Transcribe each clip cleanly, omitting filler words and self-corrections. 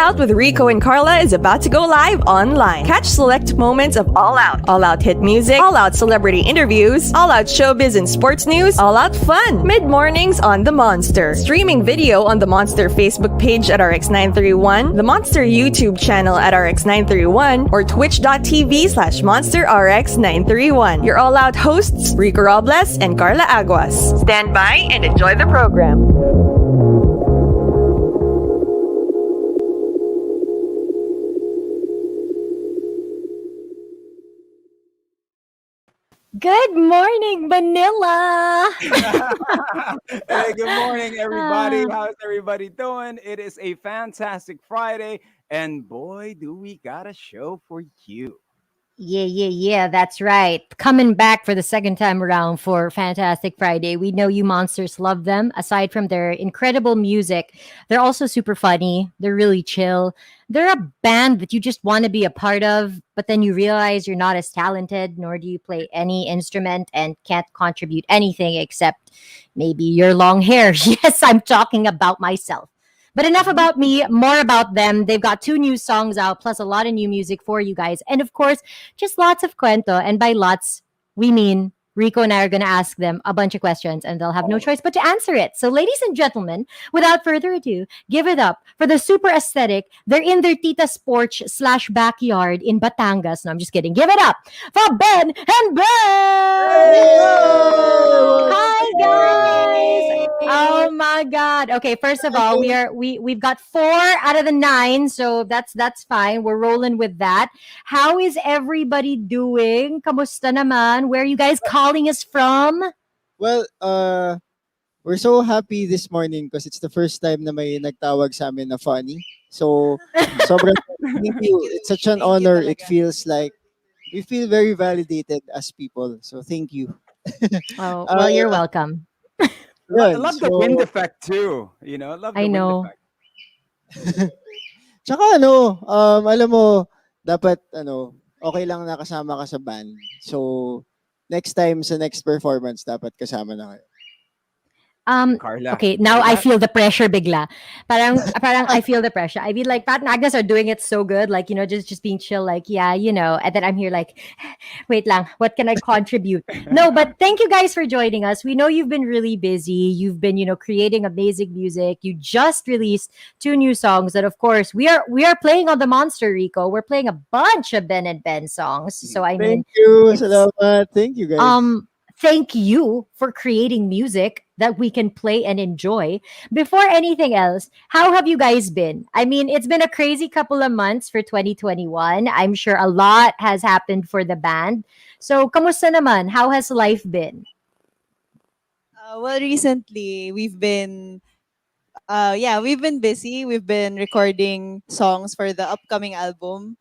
Out with Rico and Karla is about to go live online. Catch select moments of All Out hit music, All Out celebrity interviews, All Out showbiz and sports news, All Out fun. Mid-mornings on the Monster. Streaming video on the Monster Facebook page at RX931, the Monster YouTube channel at RX931, or twitch.tv/Monster RX931. Your All Out hosts, Rico Robles and Karla Aguas. Stand by and enjoy the program. Good morning, Manila. Hey, good morning, everybody. How's everybody doing? It is a fantastic Friday, and boy, do we got a show for you. Yeah, that's right. Coming back for the second time around for Fantastic Friday. We know you monsters love them. Aside from their incredible music, they're also super funny. They're really chill. They're a band that you just want to be a part of, but then you realize you're not as talented, nor do you play any instrument and can't contribute anything except maybe your long hair. Yes, I'm talking about myself. But enough about me, more about them. They've got 2 new songs out, plus a lot of new music for you guys. And of course, just lots of cuento. And by lots, we mean Rico and I are going to ask them a bunch of questions and they'll have no choice but to answer it. So ladies and gentlemen, without further ado, give it up for the super aesthetic. They're in their tita's porch/backyard in Batangas. No, I'm just kidding. Give it up for Ben and Ben! Hi, guys! Oh my God. Okay, first of all, we've got 4 out of the 9, so that's fine. We're rolling with that. How is everybody doing? Kamusta naman? Where are you guys calling us from? Well, we're so happy this morning because it's the first time na may nagtawag sa amin na funny. So, sobrang thank you. It's such an honor. It feels like we feel very validated as people. So, thank you. Oh, well, you're welcome. I love the wind effect too. You know, I love the I wind know. effect. Tsaka alam mo, dapat okay lang nakasama ka sa band. So, next time sa next performance, dapat kasama na kayo. Karla, Okay, now hear I that? feel the pressure bigla. Parang I feel the pressure. I mean, like Pat and Agnes are doing it so good, like, just being chill, like, yeah, and then I'm here like, wait lang, what can I contribute? No, but thank you guys for joining us. We know you've been really busy. You've been, creating amazing music. You just released 2 new songs that, of course, we are playing on the Monster, Rico. We're playing a bunch of Ben and Ben songs. So I mean, Thank you. it's Salamat. Thank you, guys. thank you for creating music that we can play and enjoy. Before anything else, how have you guys been? I mean, it's been a crazy couple of months for 2021. I'm sure a lot has happened for the band. So, kamusta naman? How has life been? Well, recently we've been busy. We've been recording songs for the upcoming album.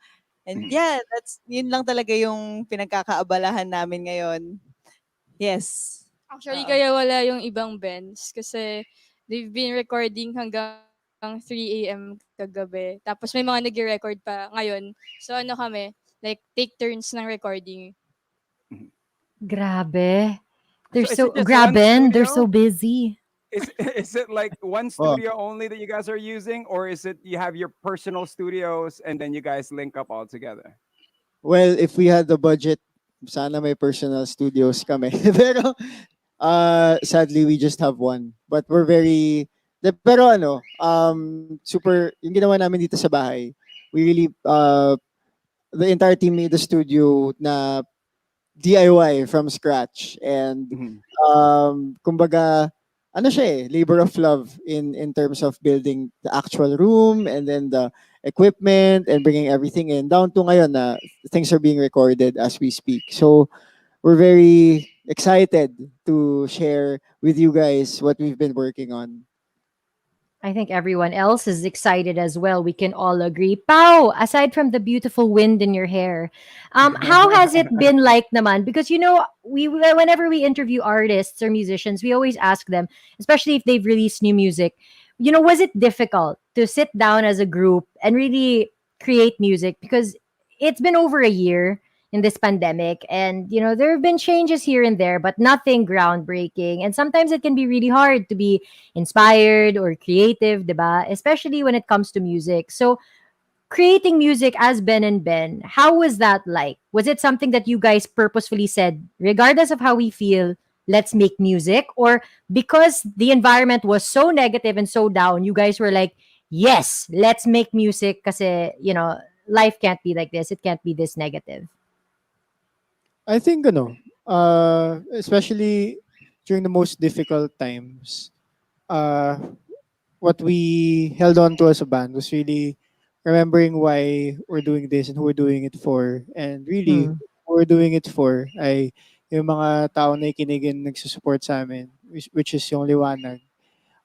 And yeah, yun lang talaga yung pinagkakaabalahan namin ngayon. Yes. Actually, Oo. kaya wala yung ibang bands kasi they've been recording hanggang 3 a.m. kagabi. Tapos may mga nag-record pa ngayon. So ano kami, like take turns ng recording. Grabe. They're So is so it just one graben. They're so studio? busy. Is it like one studio only that you guys are using, or is it you have your personal studios and then you guys link up all together? Well, if we had the budget, sana may personal studios kami. Pero, sadly, we just have one. But we're pero super, yung ginawa namin dito sa bahay, we really, the entire team made the studio na DIY from scratch. And, kumbaga, labor of love in terms of building the actual room and then the equipment and bringing everything in down to ngayon na things are being recorded as we speak. So we're very excited to share with you guys what we've been working on. I think everyone else is excited as well. We can all agree. Pao, aside from the beautiful wind in your hair, how has it been like naman? Because, we whenever we interview artists or musicians, we always ask them, especially if they've released new music, was it difficult to sit down as a group and really create music? Because it's been over a year. in this pandemic. And, there have been changes here and there, but nothing groundbreaking. And sometimes it can be really hard to be inspired or creative, diba? Especially when it comes to music. So, creating music as Ben and Ben, how was that like? Was it something that you guys purposefully said, regardless of how we feel, let's make music? Or because the environment was so negative and so down, you guys were like, yes, let's make music kasi, life can't be like this. It can't be this negative. I think especially during the most difficult times, uh, what we held on to as a band was really remembering why we're doing this and who we're doing it for. And really, Mm. who we're doing it for ay yung mga tao na ikinig and nagsusupport sa amin, which is yung liwanag.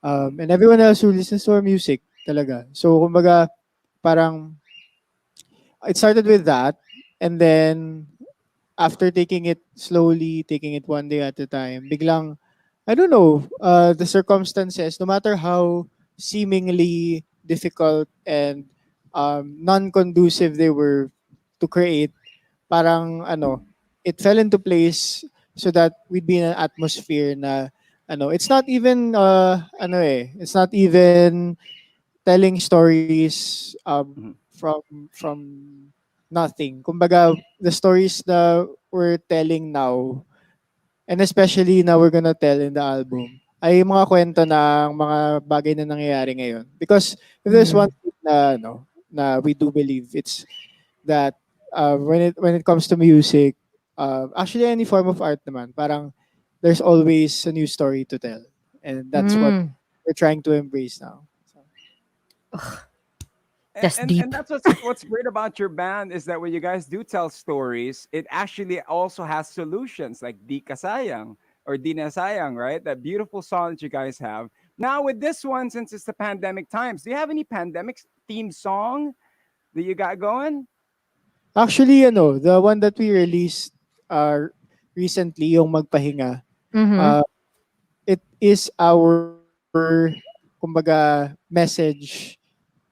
And everyone else who listens to our music talaga. So, kumbaga, parang it started with that. And then, after taking it slowly, taking it one day at a time, biglang, I don't know, the circumstances, no matter how seemingly difficult and non-conducive they were to create, parang it fell into place so that we'd be in an atmosphere na, it's not even, it's not even telling stories Mhm. from nothing. Kumbaga, the stories na we're telling now, and especially na we're gonna tell in the album, ay mga kwento ng mga bagay na nangyayari ngayon. Because if there's one Mm. thing na we do believe, it's that when it comes to music, actually any form of art naman, parang there's always a new story to tell. And that's what Mm. we're trying to embrace now. So, That's And deep. that's what's great about your band is that when you guys do tell stories, it actually also has solutions like Di Kasayang or Di Nasayang, right? That beautiful song that you guys have. Now with this one, since it's the pandemic times, do you have any pandemic themed song that you got going? actually, the one that we released recently, yung Magpahinga, Mm-hmm. uh, it is our, kumbaga, message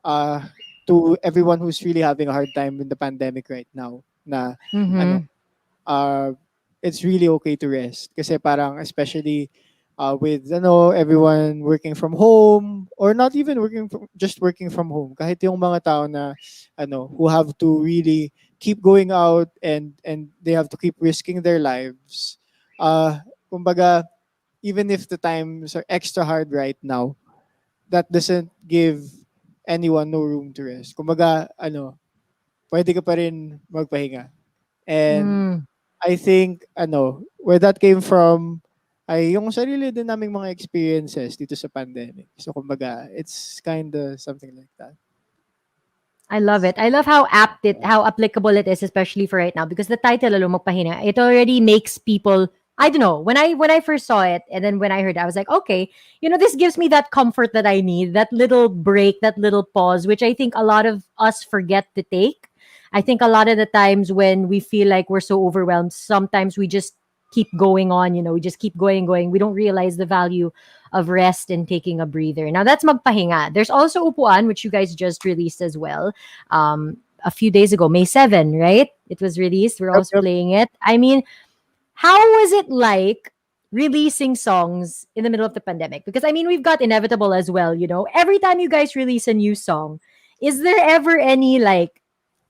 uh, to everyone who's really having a hard time in the pandemic right now na ano Mm-hmm. uh, it's really okay to rest kasi parang especially with everyone working from home or not even just working from home, kahit yung mga tao na who have to really keep going out and they have to keep risking their lives, kumbaga, even if the times are extra hard right now, that doesn't give anyone no room to rest. Kumbaga, pwede ka pa rin magpahinga. And Mm. I think, where that came from, ay yung sarili din naming mga experiences dito sa pandemic. So, kumbaga, it's kind of something like that. I love it. I love how applicable it is, especially for right now, because the title alone, Magpahina, it already makes people. I don't know. When I first saw it, and then when I heard it, I was like, okay, this gives me that comfort that I need, that little break, that little pause, which I think a lot of us forget to take. I think a lot of the times when we feel like we're so overwhelmed, sometimes we just keep going on. We just keep going. We don't realize the value of rest and taking a breather. Now that's Magpahinga. There's also Upuan, which you guys just released as well. A few days ago, May 7, right? It was released. We're Yep, also yep. playing it. I mean, how was it like releasing songs in the middle of the pandemic? Because I mean, we've got Inevitable as well. Every time you guys release a new song, is there ever any like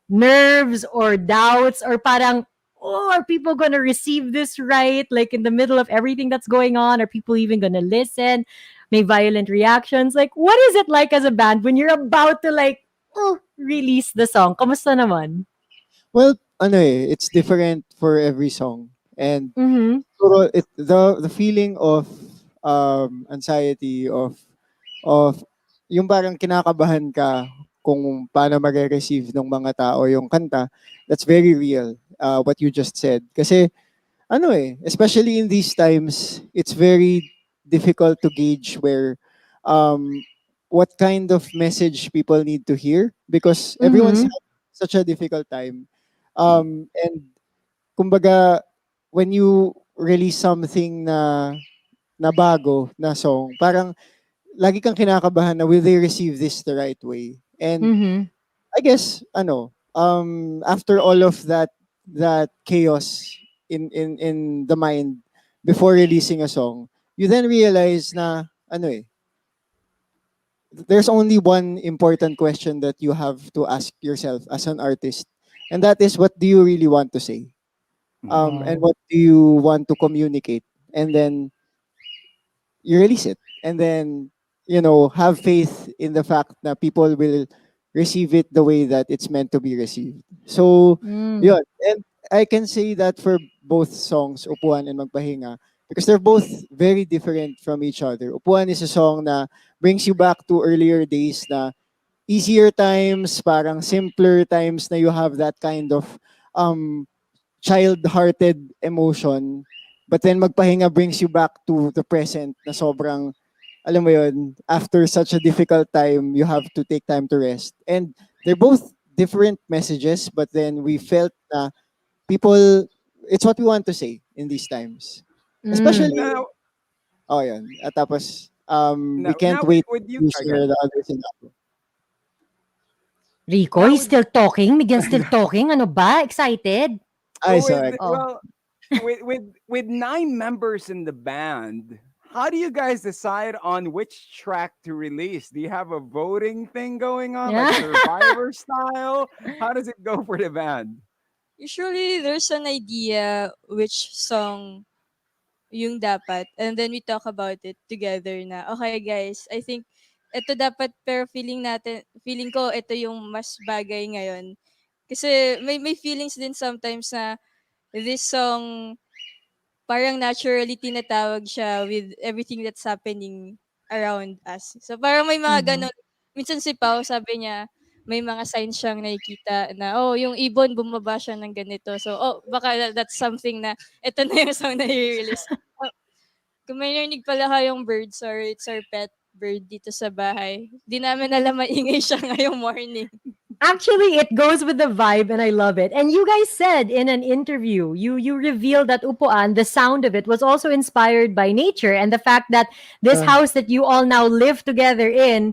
nerves or doubts or parang, oh, are people gonna receive this right? Like in the middle of everything that's going on, are people even gonna listen? May violent reactions. Like, what is it like as a band when you're about to like, oh, release the song? Kamusta naman? Well, it's different for every song. And Mm-hmm. siguro the feeling of anxiety of yung parang kinakabahan ka kung paano magre-receive ng mga tao yung kanta, that's very real, what you just said. Kasi especially in these times, it's very difficult to gauge um, what kind of message people need to hear because everyone's Mm-hmm. having such a difficult time. And kumbaga, when you release something na bago na song, parang lagi kang kinakabahan na will they receive this the right way? And Mm-hmm. I guess after all of that that chaos in the mind before releasing a song, you then realize na ano eh, there's only one important question that you have to ask yourself as an artist, and that is, what do you really want to say? And Yeah. what do you want to communicate? And then you release it, and then have faith in the fact that people will receive it the way that it's meant to be received. So Mm. yeah, and I can say that for both songs, Upuan and Magpahinga, because they're both very different from each other. Upuan is a song na brings you back to earlier days, na easier times, parang simpler times, na you have that kind of um child-hearted emotion. But then Magpahinga brings you back to the present, na sobrang, alam mo yun, after such a difficult time, you have to take time to rest. And they're both different messages, but then we felt na people, it's what we want to say in these times. Mm. Especially, Now, oh yun. At tapos, we now, can't now wait with you, to again. share the other scenario. Rico, Now he's with still talking. Miguel's still talking. Ano ba? Excited? Ay, sorry. Oh. well, with 9 members in the band, how do you guys decide on which track to release? Do you have a voting thing going on, like Yeah. Survivor style? How does it go for the band? Usually, there's an idea which song yung dapat, and then we talk about it together na, okay guys, I think ito dapat, pero feeling ko ito yung mas bagay ngayon. Kasi may feelings din sometimes na this song parang naturally tinatawag siya with everything that's happening around us. So parang may mga Mhm. gano'n. Minsan si Pao sabi niya, may mga signs siyang nakikita na, oh, yung ibon bumaba siya ng ganito. So, oh, baka that's something na, ito na yung song na i-release. Oh, kung may narinig pala kayong bird, sorry, it's our pet bird dito sa bahay. Di namin alam maingay siya ngayong morning. Actually, it goes with the vibe and I love it. And you guys said in an interview, you revealed that Upuan, the sound of it was also inspired by nature and the fact that this Uh, house that you all now live together in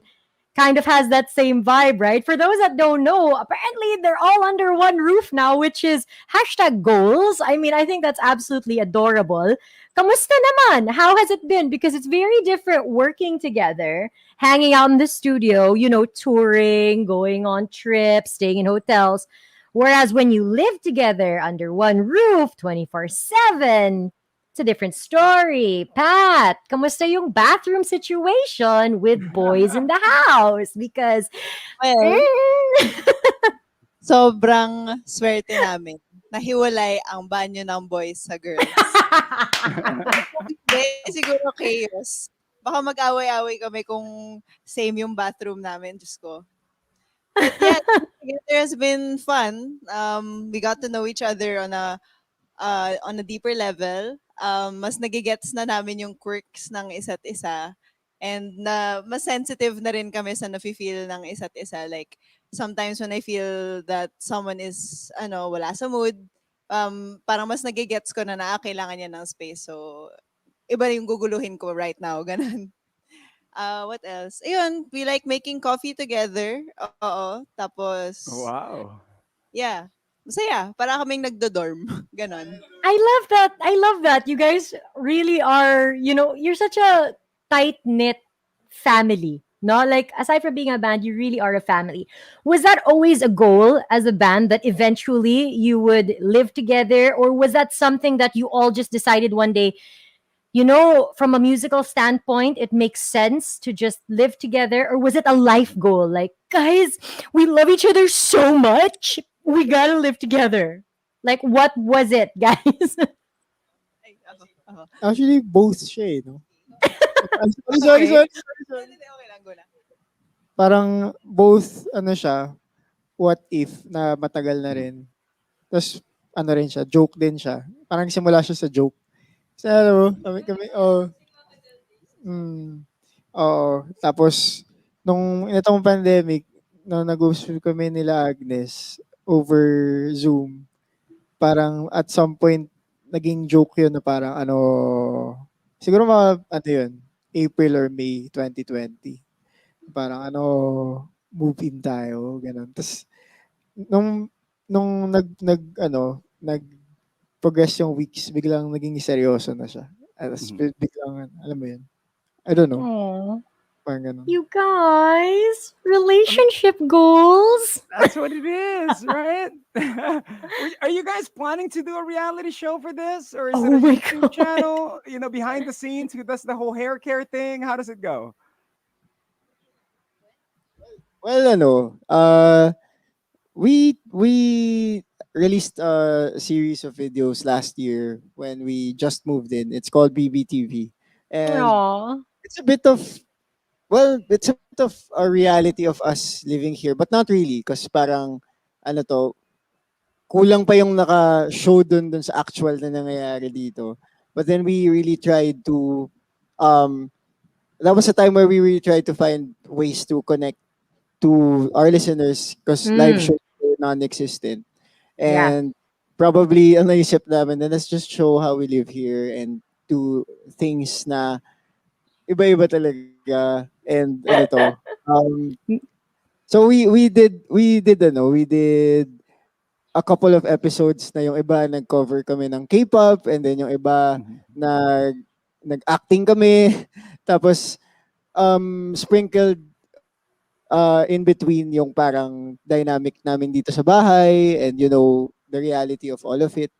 kind of has that same vibe, right? For those that don't know, apparently they're all under one roof now, which is hashtag goals. I mean, I think that's absolutely adorable. Kamusta naman? How has it been? Because it's very different working together, hanging out in the studio, touring, going on trips, staying in hotels. Whereas when you live together under one roof 24/7, it's a different story. Pat, kamusta yung bathroom situation with boys in the house? Because Well, mm, sobrang swerte namin. Nahiwalay ang banyo ng boys sa girls. Kung hindi, siguro chaos. Baka mag-away-away kami kung same yung bathroom namin, Diyos ko. But yeah, together has been fun. We got to know each other on a deeper level. Mas nagigets na namin yung quirks ng isa't isa. And na mas sensitive na rin kami sa nafe-feel ng isa't isa. Like, sometimes when I feel that someone is, wala sa mood, parang mas nagigets ko na kailangan niya ng space. So, iba yung guguluhin ko right now. Ganun. What else? Ayun, we like making coffee together. Oo. Tapos, Wow. yeah. Masaya. Para kaming nagdo-dorm. Ganon. I love that. I love that. You guys really are, you're such a tight knit family. No, like aside from being a band, you really are a family. Was that always a goal as a band that eventually you would live together, or was that something that you all just decided one day? From a musical standpoint, it makes sense to just live together, or was it a life goal? Like, guys, we love each other so much, we gotta live together. Like, what was it, guys? Ay, ako. Actually, both siya no? Sorry, sorry, Okay. sorry. Okay lang, go na. Parang both, ano siya, what if na matagal na rin. Tapos, ano rin siya, joke din siya. Parang simula siya sa joke. Kasi alam mo, kami, oh, oo. Tapos, nung itong pandemic, nung nag-uusap kami nila Agnes over Zoom, parang at some point, naging joke yun na parang siguro mga, ano yun, April or May 2020. Parang move in tayo, gano'n. Tapos, nung nung nag-progress yung weeks, biglang naging seryoso na siya. Tapos Mhm. biglang, alam mo yun, I don't know, Oh, parang ganun. you guys, I mean, relationship goals. that's what it is, right? Are you guys planning to do a reality show for this, or is it a Oh my YouTube god. channel? Behind the scenes, who does the whole hair care thing? How does it go? Well, we released a series of videos last year when we just moved in. It's called BBTV. And Aw. it's a bit of, well, it's a bit of a reality of us living here, but not really because parang ano to, kulang pa yung naka-show dun sa actual na nangyayari dito. But then we really tried to um that was a time where we really tried to find ways to connect to our listeners because live Mm, shows were non-existent. yeah. And probably ang naisip namin na let's just show how we live here and do things na iba-iba talaga and ano to. So we did a couple of episodes na yung iba nag-cover kami ng K-pop and then yung iba Mhm. nag nag-acting kami tapos sprinkled in between yung parang dynamic namin dito sa bahay and the reality of all of it.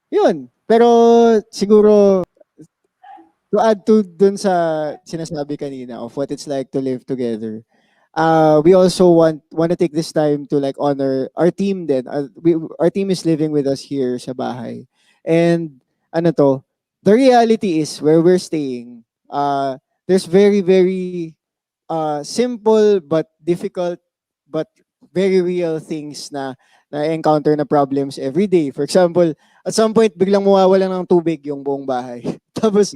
Yun. Pero siguro to add to dun sa sinasabi kanina of what it's like to live together. We also want to take this time to like honor our team then. Our team is living with us here sa bahay. And ano to, the reality is where we're staying, there's very very simple but difficult but very real things na encounter na problems every day. For example, at some point biglang mawawalan ng tubig yung buong bahay. Tapos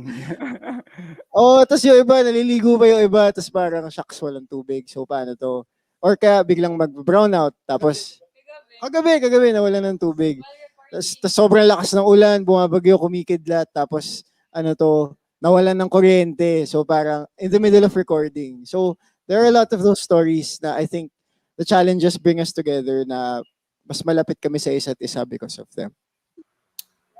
tapos yung iba naliligo pa yung iba tapos parang shucks walang tubig. So paano to? Or kaya biglang mag-brownout tapos kagabi nawalan ng tubig. Tas sobrang lakas ng ulan, bumabagyo, kumikidlat, tapos ano to, nawalan ng kuryente. So parang in the middle of recording. So there are a lot of those stories na I think the challenges bring us together na mas malapit kami sa isa't isa because of them.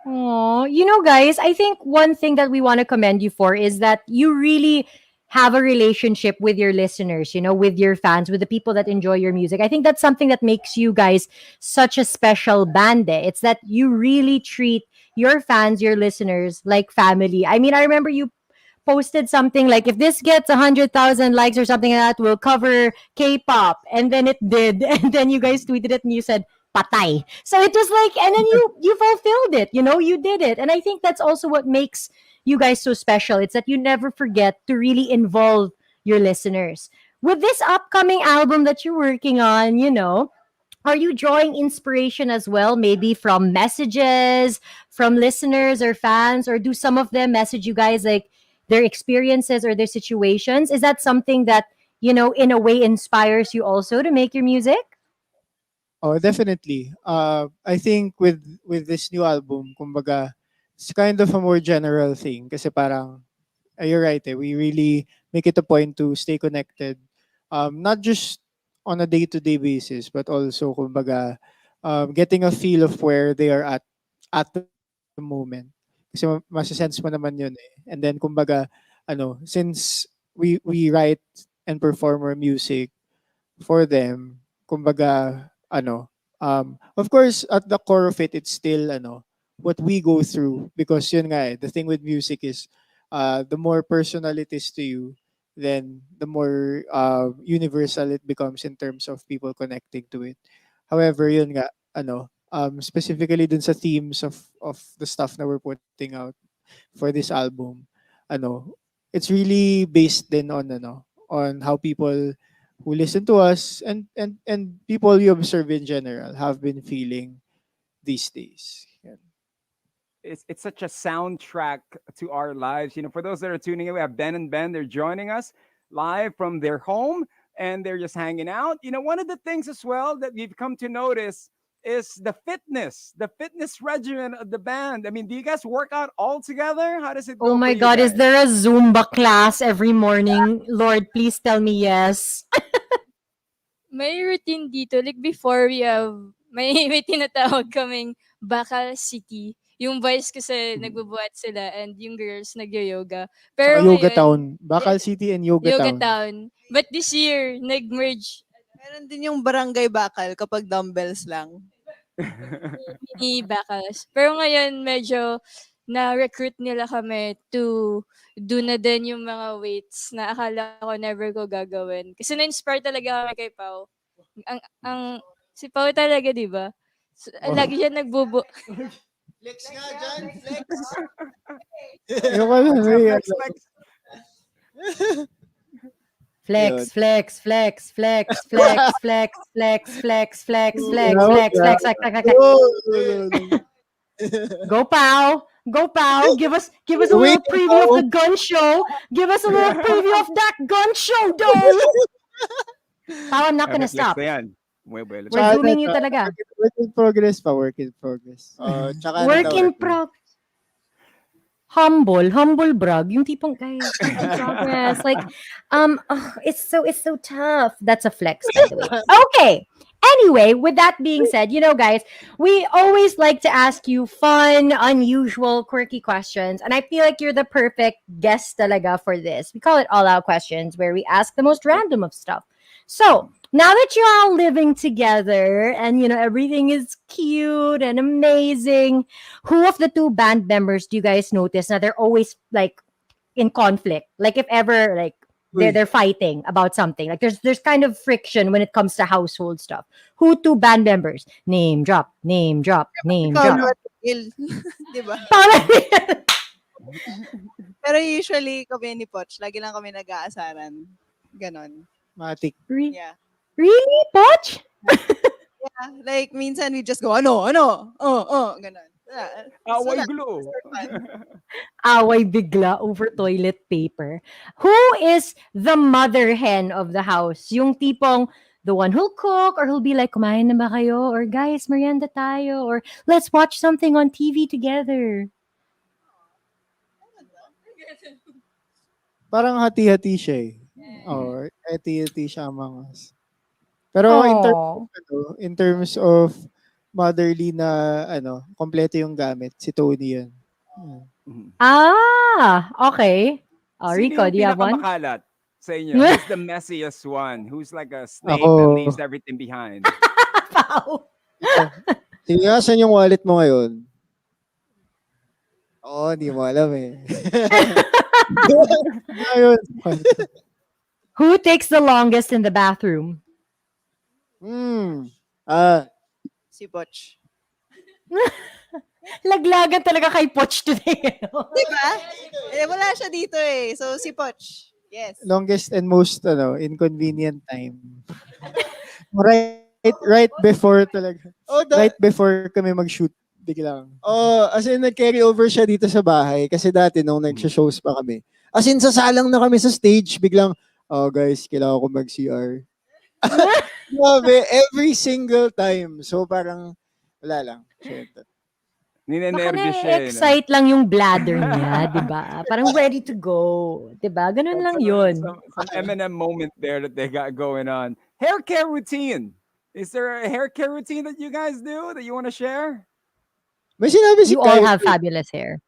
Oh, guys, I think one thing that we want to commend you for is that you really have a relationship with your listeners, with your fans, with the people that enjoy your music. I think that's something that makes you guys such a special band. It's that you really treat your fans, your listeners, like family. I mean, I remember you posted something like, if this gets 100,000 likes or something like that, we'll cover K-pop, and then it did, and then you guys tweeted it and you said patay. So it was like, and then you fulfilled it. You did it, and I think that's also what makes you guys so special. It's that you never forget to really involve your listeners. With this upcoming album that you're working on, are you drawing inspiration as well, maybe from messages from listeners or fans, or do some of them message you guys like their experiences or their situations? Is that something that, in a way inspires you also to make your music? Oh, definitely. I think with this new album, kumbaga, it's kind of a more general thing kasi parang you're right. We really make it a point to stay connected, not just on a day-to-day basis, but also kumbaga, getting a feel of where they are at the moment. Kasi masisense mo naman yun eh. And then kumbaga, since we write and perform our music for them, kumbaga, of course, at the core of it, it's still, what we go through. Because yun nga the thing with music is, the more personal it is to you, then the more universal it becomes in terms of people connecting to it. However, yun nga, specifically dun sa themes of the stuff na we're putting out for this album, ano, it's really based then on how people who listen to us and people you observe in general have been feeling these days. Yan. It's such a soundtrack to our lives. For those that are tuning in, we have Ben and Ben. They're joining us live from their home and they're just hanging out. One of the things as well that we've come to notice is the fitness regimen of the band. I mean, do you guys work out all together? How does it Oh go for my you God, is guys? there a Zumba class every morning? Lord, please tell me yes. May routine dito. Like before, we have, may tinatawag kaming Bakal City. Yung boys kasi nagbubuhat sila and yung girls nagyo-yoga. Tsaka Pero Yoga ngayon, Town. Bakal City and Yoga Yoga Town. Town. But this year, nag-merge Meron din yung barangay bakal kapag dumbbells lang. mini Bacals. Pero ngayon, medyo na-recruit nila kami to do na din yung mga weights na akala ko never ko gagawin. Kasi na-inspire talaga kami kay Pao. Ang si Pao talaga, di ba? So, lagi siya Flex nga dyan, flex. Flex nga, flex, flex. Flex, flex, flex, flex, flex, flex, flex, flex, flex, flex, flex, flex, flex, flex, flex. Go Pow! Go Pow! Give us a Wait, little preview of Pao. the gun show. Give us a little preview of that gun show, though. Pow, I'm not gonna Flex stop. na yan. Muy bueno. We're zooming you talaga. Work in progress pa, work in progress. Tsaka ano Work daw, in humble brag, yung tipong guys, work in progress. Like, it's so tough. That's a flex, by the way. Okay. Anyway, with that being said, guys, we always like to ask you fun, unusual, quirky questions, and I feel like you're the perfect guest talaga for this. We call it all out questions, where we ask the most random of stuff. So now that you're all living together and everything is cute and amazing, who of the two band members do you guys notice that they're always like in conflict? Like if ever like they're fighting about something, like there's kind of friction when it comes to household stuff. Who two band members? Name drop, name drop, name Ikaw, drop. di ba? Parang- Pero usually, kami ni Poch, lagi lang kami nag-aasaran. Ganon. Matik. Yeah. Really, Poch? Yeah. Like, minsan we just go, ganon. Away glue. Away bigla over toilet paper. Who is the mother hen of the house? Yung tipong the one who'll cook or who'll be like, kumain na ba kayo? Or guys, merienda tayo? Or let's watch something on TV together. Parang hati-hati siya eh. Hati-hati siya among us. Pero in terms of motherly na kompleto yung gamit, si Tony yan. Okay. Rico, do you have one? Pinakamakalat sa inyo? Who's the messiest one? Who's like a snake that leaves everything behind? Pao. Sige nga, saan yung wallet mo ngayon? Hindi mo alam eh. Ayun. Who takes the longest in the bathroom? Si Poch. Laglagan talaga kay Poch today. Di ba? Wala siya dito eh. So, si Poch. Yes. Longest and most inconvenient time. right before talaga. Right before kami mag-shoot biglang. As in nag-carry over siya dito sa bahay kasi dati nung nag-shows pa kami. As in sasalang na kami sa stage biglang, guys, kailangan ko mag-CR. Grabe, every single time. So parang wala lang. Ninenervous siya. Excite lang yung bladder niya, di ba? Parang ready to go. Di ba? Ganun lang yun. Some M&M moment there that they got going on. Hair care routine. Is there a hair care routine that you guys do that you want to share? May sinabi si You all Kaifer have fabulous hair.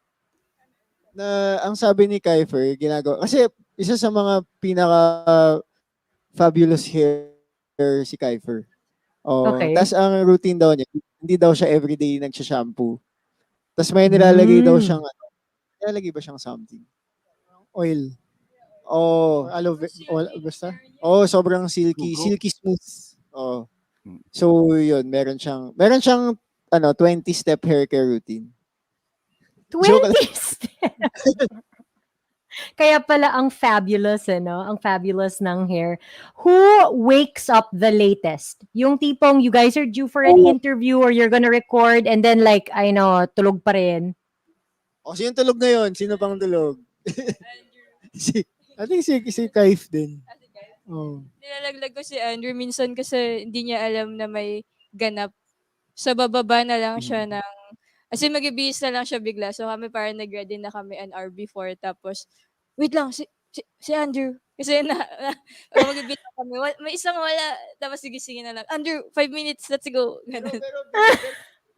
na ang sabi ni Kaifer, ginagawa. Kasi isa sa mga pinaka fabulous hair si Kaifer. Okay. Tapos ang routine daw niya, hindi daw siya everyday nagsha-shampoo. Tapos may nilalagay daw siyang nilalagay ba siyang something? Oil. Basta? Sobrang silky smooth. So yun, meron siyang 20-step hair care routine. 20 steps. Kaya pala ang fabulous, ang fabulous ng hair. Who wakes up the latest? Yung tipong you guys are due for an interview or you're gonna record and then like, tulog pa rin. Sino tulog ngayon? Sino pang tulog? I think si Kaif din. Nilalaglag ko si Andrew minsan kasi hindi niya alam na may ganap. Sa bababa na lang siya ng kasi mag-ibihis na lang siya bigla. So kami parang nag-ready na kami an hour before. Tapos, wait lang, si Andrew. Kasi mag-ibihis na kami. May isang wala. Tapos sige na lang. Andrew, 5 minutes, let's go.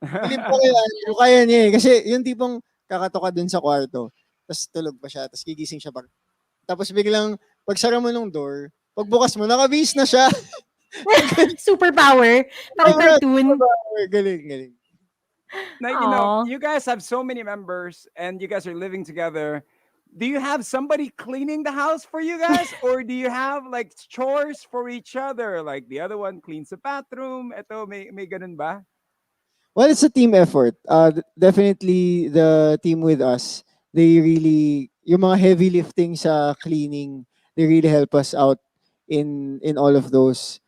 Bilib ko kay Andrew, kaya niya eh. Kasi yung tipong kakato ka dun sa kwarto, tapos tulog pa siya, tapos gigising siya pa. Tapos biglang, pagsara mo ng door, pagbukas mo, nakabihis na siya. Superpower. Parang Sobra, cartoon. galing, galing. Now, Aw. you guys have so many members and you guys are living together. Do you have somebody cleaning the house for you guys? Or do you have like chores for each other? Like the other one cleans the bathroom. Ito, may ganun ba? Well, it's a team effort. Definitely the team with us, they really, yung mga heavy lifting sa cleaning, they really help us out in all of those.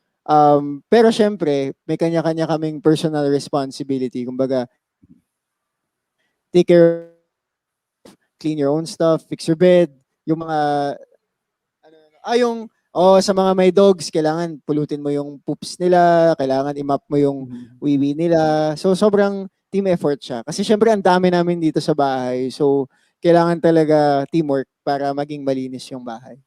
Pero syempre, may kanya-kanya kaming personal responsibility. Kumbaga, take care of yourself, clean your own stuff, fix your bed, yung mga yung sa mga may dogs, kailangan pulutin mo yung poops nila, kailangan i-mop mo yung Mhm. wiwi nila. So sobrang team effort siya. Kasi syempre ang dami namin dito sa bahay. So kailangan talaga teamwork para maging malinis yung bahay.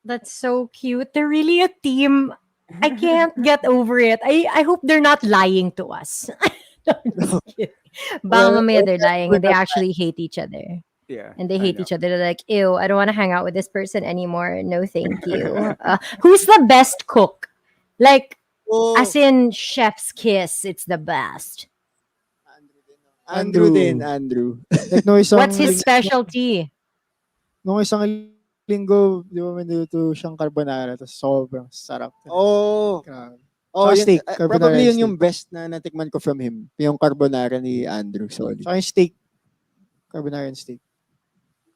That's so cute. They're really a team. I can't get over it. I hope they're not lying to us. No, I'm just kidding. Baka Well, mamaya they're lying we're and they not actually hate each other. Yeah, And they I hate know. each other. They're like, ew, I don't want to hang out with this person anymore. No, thank you. Who's the best cook? Like, Oh, as in chef's kiss, it's the best. Andrew din, Andrew. Like What's his specialty? Nung isang linggo, di ba may niluto siyang carbonara, tapos sobrang sarap. Oh. Grabe. Oh, Tsaka yun, steak, carbonara probably and yun yung steak. best na natikman ko from him. Yung carbonara ni Andrew. Solid. Tsaka yung steak. Carbonara and steak.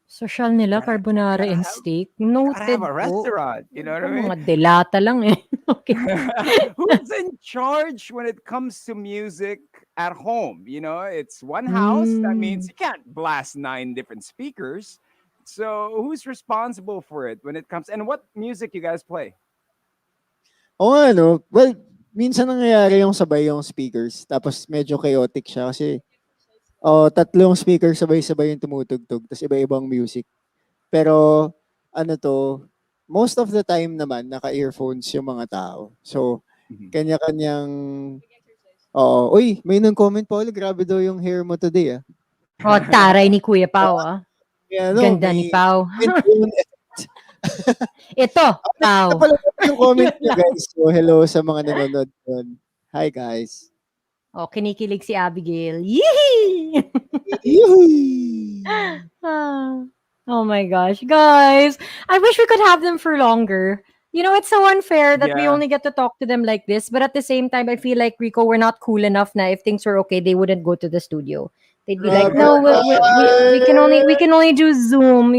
Social nila, Gotta- carbonara gotta and have- steak. Gotta have Noted a po. restaurant. You know what I Ito, mean? mga delata lang eh. Okay. Who's in charge when it comes to music at home? It's one house. That means you can't blast 9 different speakers. So who's responsible for it when it comes? And what music you guys play? Well, minsan nangyayari yung sabay yung speakers. Tapos medyo chaotic siya kasi tatlong speakers sabay-sabay yung tumutugtog. Tapos iba-ibang music. Pero most of the time naman, naka-earphones yung mga tao. So, Mhm. kanya-kanyang... Uy, may nang-comment pa ulit. Grabe daw yung hair mo today, ah. Oh, taray ni Kuya Pao ah. Ganda ni may Pao. comment. Ito, Ito Pao. pala yung comment niyo, guys. So, hello sa mga nanonood doon. Hi, guys. Oh, kinikilig si Abigail. Yee! Yee! Ah. Oh my gosh, guys. I wish we could have them for longer. It's so unfair that we Yeah. only get to talk to them like this. But at the same time, I feel like Rico, we're not cool enough na if things were okay, they wouldn't go to the studio. They'd be like, Grabe, no, we can only do Zoom,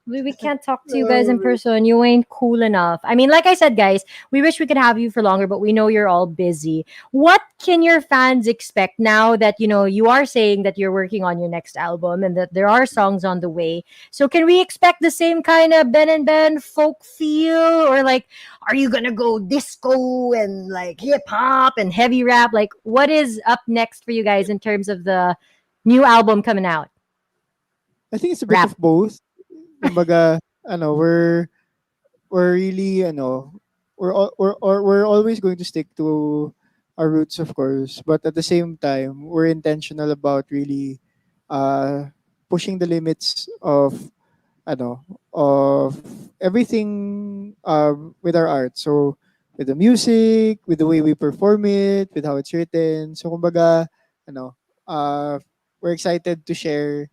We can't talk to you guys in Grabe. person. You ain't cool enough. I mean, like I said, guys, we wish we could have you for longer, but we know you're all busy. What can your fans expect now that you are saying that you're working on your next album and that there are songs on the way? So can we expect the same kind of Ben and Ben folk feel, or like are you gonna go disco and like hip hop and heavy rap? Like what is up next for you guys in terms of the new album coming out? I think it's a bit Rap. of both. Kumbaga, we're really, we're always going to stick to our roots, of course. But at the same time, we're intentional about really pushing the limits of everything with our art. So, with the music, with the way we perform it, with how it's written. So, kumbaga, ano, we're excited to share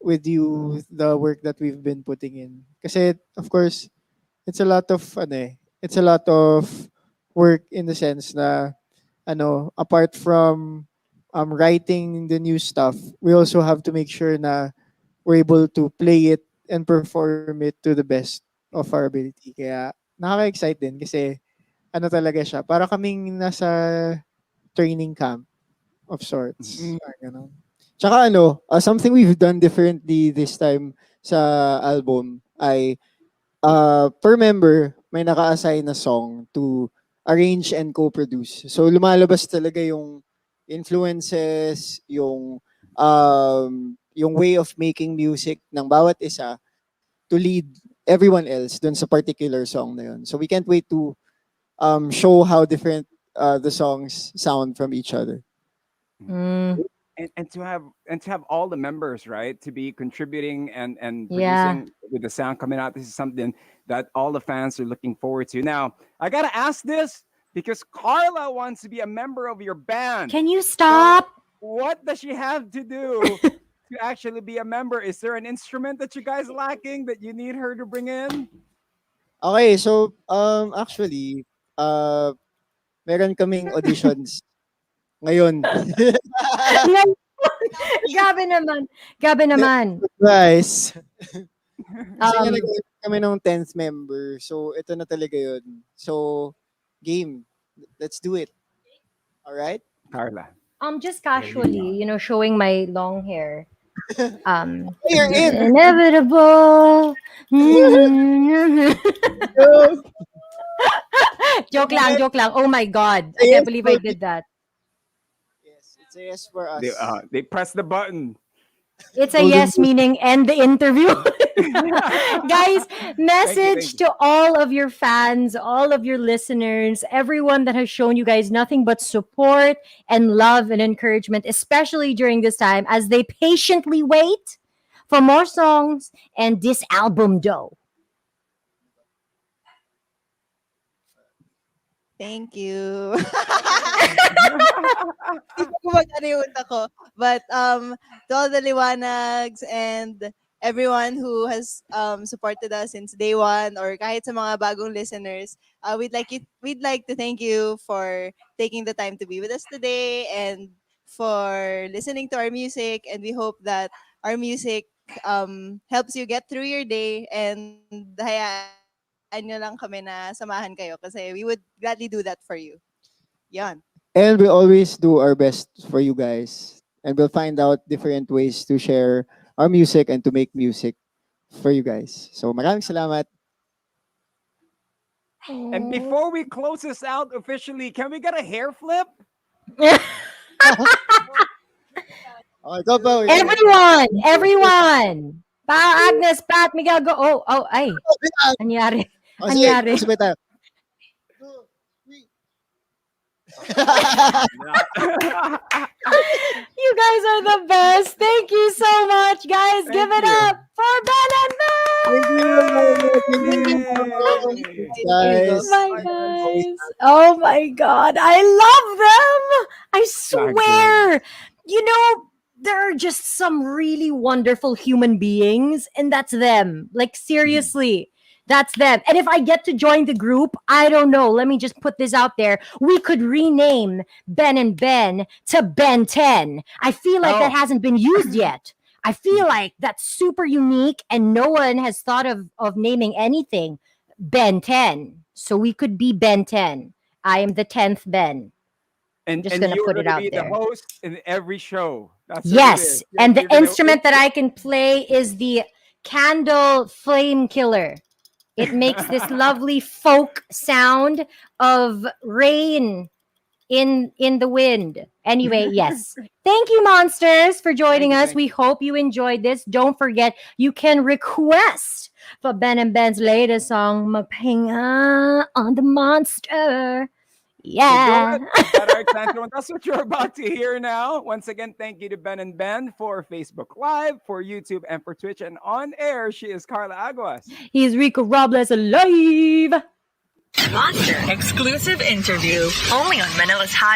with you the work that we've been putting in. Kasi, of course, it's a lot of, it's a lot of work in the sense na, apart from writing the new stuff, we also have to make sure na we're able to play it and perform it to the best of our ability. Kaya, nakaka-excite din kasi, talaga siya, para kaming nasa training camp of sorts. Mhm. Ganun. Tsaka something we've done differently this time sa album ay per member may naka-assign na song to arrange and co-produce. So lumalabas talaga yung influences, yung way of making music ng bawat isa to lead everyone else dun sa particular song na yun. So we can't wait to show how different the songs sound from each other. Mm, And to have all the members, right, to be contributing and yeah. producing with the sound coming out. This is something that all the fans are looking forward to. Now, I gotta ask this because Carla wants to be a member of your band. Can you So, stop? what does she have to do to actually be a member? Is there an instrument that you guys lacking that you need her to bring in? Okay, so actually, uh meron kaming auditions ngayon. Ngayon, grabe naman. Grabe naman. Guys, kasi nga Um, kami ng 10th member. So ito na talaga 'yun. So game. Let's do it. All right? Carla. just There you go. casually, showing my long hair. You're in. Inevitable. Joke lang. Oh my God. I can't believe I did that. Yes, it's a yes for They, us. they press the button. It's a Golden yes, meaning end the interview. Guys, message Thank you. to all of your fans, all of your listeners, everyone that has shown you guys nothing but support and love and encouragement, especially during this time as they patiently wait for more songs and this album dough. Thank you. Hindi ko mag-ano yung utak ko. But to all the liwanags and everyone who has supported us since day one or kahit sa mga bagong listeners, we'd like to thank you for taking the time to be with us today and for listening to our music, and we hope that our music helps you get through your day, and hayaan nyo lang kami na samahan kayo kasi we would gladly do that for you. Yan. And we always do our best for you guys. And we'll find out different ways to share our music and to make music for you guys. So maraming salamat. And before we close this out officially, can we get a hair flip? Okay, go pa. Everyone. Pa Agnes, Pat, Miguel, go. Ay. Anyari. Oh, sige, Anyari. sabay tayo. You guys are the best. Thank you so much, guys. Give it you. up for Ben and Guys. my guys. Oh my God. I love them. I swear. There are just some really wonderful human beings, and that's them. Like, seriously. That's them. And if I get to join the group, I don't know. Let me just put this out there. We could rename Ben and Ben to Ben 10. I feel like that hasn't been used yet. I feel like that's super unique and no one has thought of naming anything Ben 10. So we could be Ben 10. I am the 10th Ben. And Just gonna you're put it gonna out be there. the host in every show. That's what it Yes. is. And the You're gonna- instrument that I can play is the candle flame killer. It makes this lovely folk sound of rain in the wind. Anyway, yes. Thank you, monsters, for joining us. Thank We hope you enjoyed this. Don't forget, you can request for Ben and Ben's latest song, Mapinga on the Monster. Yeah. That RX931. That's what you're about to hear now. Once again, thank you to Ben and Ben for Facebook Live, for YouTube, and for Twitch. And on air, she is Carla Aguas. He's Rico Robles alive. Monster exclusive interview only on Manila's Hot